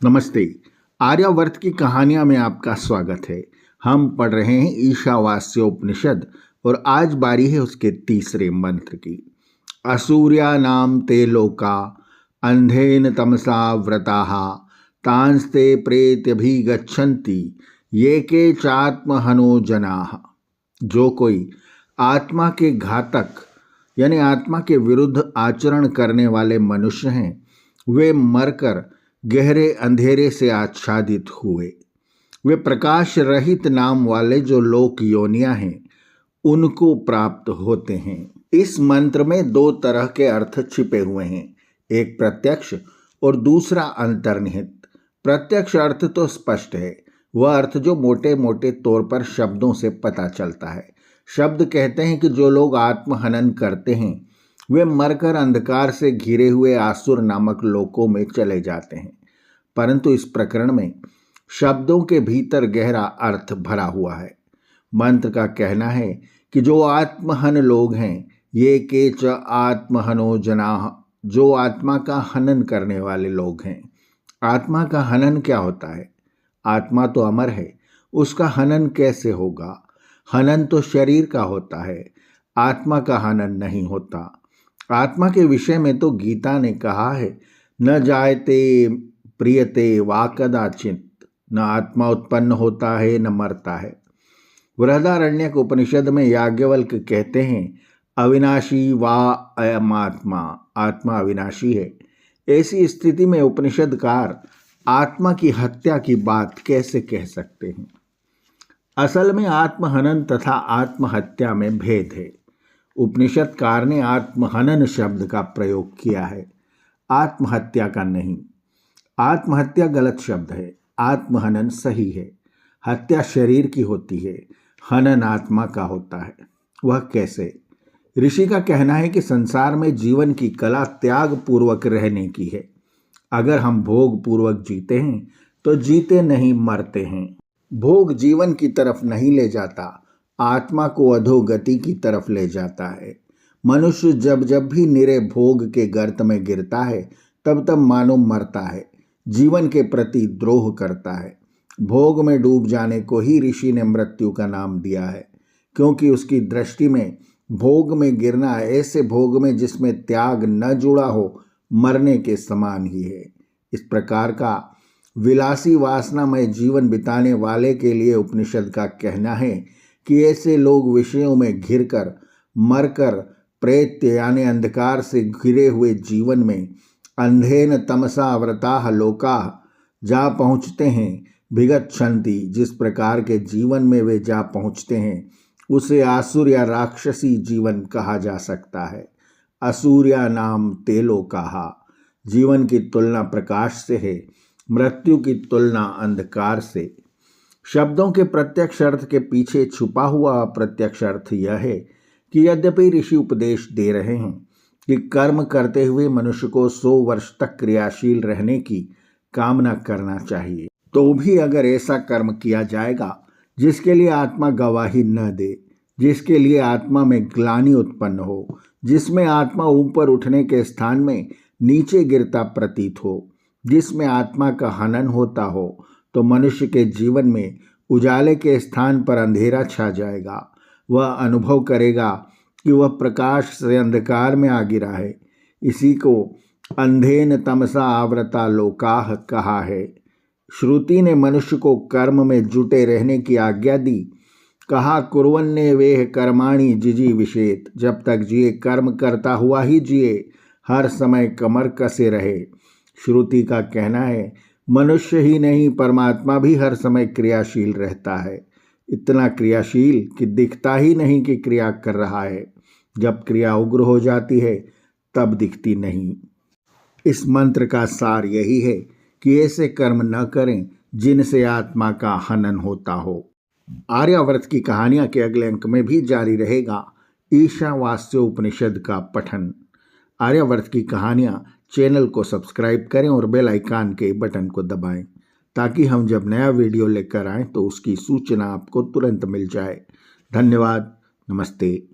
नमस्ते। आर्यावर्त की कहानियां में आपका स्वागत है। हम पढ़ रहे हैं ईशावास्योपनिषद और आज बारी है उसके तीसरे मंत्र की। असूर्या नाम ते लोका अंधेन तमसा व्रताः तांस्ते प्रेत्यभिगच्छन्ति ये के चात्महनो जनाः। जो कोई आत्मा के घातक यानी आत्मा के विरुद्ध आचरण करने वाले मनुष्य हैं, वे मरकर गहरे अंधेरे से आच्छादित हुए। वे प्रकाश रहित नाम वाले जो लोक योनियां हैं उनको प्राप्त होते हैं। इस मंत्र में दो तरह के अर्थ छिपे हुए हैं, एक प्रत्यक्ष और दूसरा अंतर्निहित। प्रत्यक्ष अर्थ तो स्पष्ट है, वह अर्थ जो मोटे मोटे तौर पर शब्दों से पता चलता है। शब्द कहते हैं कि जो लोग आत्महनन करते हैं वे मरकर अंधकार से घिरे हुए आसुर नामक लोकों में चले जाते हैं। परंतु इस प्रकरण में शब्दों के भीतर गहरा अर्थ भरा हुआ है। मंत्र का कहना है कि जो आत्महन लोग हैं, ये के च आत्महनो जनाः, जो आत्मा का हनन करने वाले लोग हैं। आत्मा का हनन क्या होता है? आत्मा तो अमर है, उसका हनन कैसे होगा? हनन तो शरीर का होता है, आत्मा का हनन नहीं होता। आत्मा के विषय में तो गीता ने कहा है, न जायते प्रियते वा कदाचित, न आत्मा उत्पन्न होता है न मरता है। बृहदारण्यक उपनिषद में याज्ञवल्क्य कहते हैं, अविनाशी वा अयम आत्मा, आत्मा अविनाशी है। ऐसी स्थिति में उपनिषदकार आत्मा की हत्या की बात कैसे कह सकते हैं? असल में आत्महनन तथा आत्महत्या में भेद है। उपनिषदकार ने आत्महनन शब्द का प्रयोग किया है, आत्महत्या का नहीं। आत्महत्या गलत शब्द है, आत्महनन सही है। हत्या शरीर की होती है, हनन आत्मा का होता है। वह कैसे? ऋषि का कहना है कि संसार में जीवन की कला त्याग पूर्वक रहने की है। अगर हम भोग पूर्वक जीते हैं तो जीते नहीं मरते हैं। भोग जीवन की तरफ नहीं ले जाता, आत्मा को अधोगति की तरफ ले जाता है। मनुष्य जब जब भी निरे भोग के गर्त में गिरता है तब तब मानो मरता है, जीवन के प्रति द्रोह करता है। भोग में डूब जाने को ही ऋषि ने मृत्यु का नाम दिया है, क्योंकि उसकी दृष्टि में भोग में गिरना ऐसे भोग में जिसमें त्याग न जुड़ा हो, मरने के समान ही है। इस प्रकार का विलासी वासनामय जीवन बिताने वाले के लिए उपनिषद का कहना है कि ऐसे लोग विषयों में घिरकर मरकर प्रेत्य यानी अंधकार से घिरे हुए जीवन में अंधेन तमसा व्रताः लोकाः जा पहुँचते हैं। भिगच्छन्ति, जिस प्रकार के जीवन में वे जा पहुँचते हैं उसे आसुर या राक्षसी जीवन कहा जा सकता है। असूर्या नाम ते लोकाः, जीवन की तुलना प्रकाश से है, मृत्यु की तुलना अंधकार से। शब्दों के प्रत्यक्ष अर्थ के पीछे छुपा हुआ अप्रत्यक्ष अर्थ यह है कि यद्यपि ऋषि उपदेश दे रहे हैं कि कर्म करते हुए मनुष्य को 100 वर्ष तक क्रियाशील रहने की कामना करना चाहिए, तो भी अगर ऐसा कर्म किया जाएगा जिसके लिए आत्मा गवाही न दे, जिसके लिए आत्मा में ग्लानि उत्पन्न हो, जिसमें आत्मा ऊपर उठने के स्थान में नीचे गिरता प्रतीत हो, जिसमें आत्मा का हनन होता हो, तो मनुष्य के जीवन में उजाले के स्थान पर अंधेरा छा जाएगा। वह अनुभव करेगा कि वह प्रकाश से अंधकार में आ गिरा है। इसी को अंधेन तमसा आवृता लोकाः कहा है। श्रुति ने मनुष्य को कर्म में जुटे रहने की आज्ञा दी। कहा, कुर्वन्ने वेह कर्माणि जिजीविषेत्, जब तक जिए कर्म करता हुआ ही जिए, हर समय कमर कसे रहे। श्रुति का कहना है मनुष्य ही नहीं परमात्मा भी हर समय क्रियाशील रहता है, इतना क्रियाशील कि दिखता ही नहीं कि क्रिया कर रहा है। जब क्रिया उग्र हो जाती है तब दिखती नहीं। इस मंत्र का सार यही है कि ऐसे कर्म न करें जिनसे आत्मा का हनन होता हो। आर्यावर्त की कहानियां के अगले अंक में भी जारी रहेगा ईशावास्योपनिषद का पठन। आर्यावर्त की कहानियां चैनल को सब्सक्राइब करें और बेल आइकन के बटन को दबाएं, ताकि हम जब नया वीडियो लेकर आएं तो उसकी सूचना आपको तुरंत मिल जाए। धन्यवाद। नमस्ते।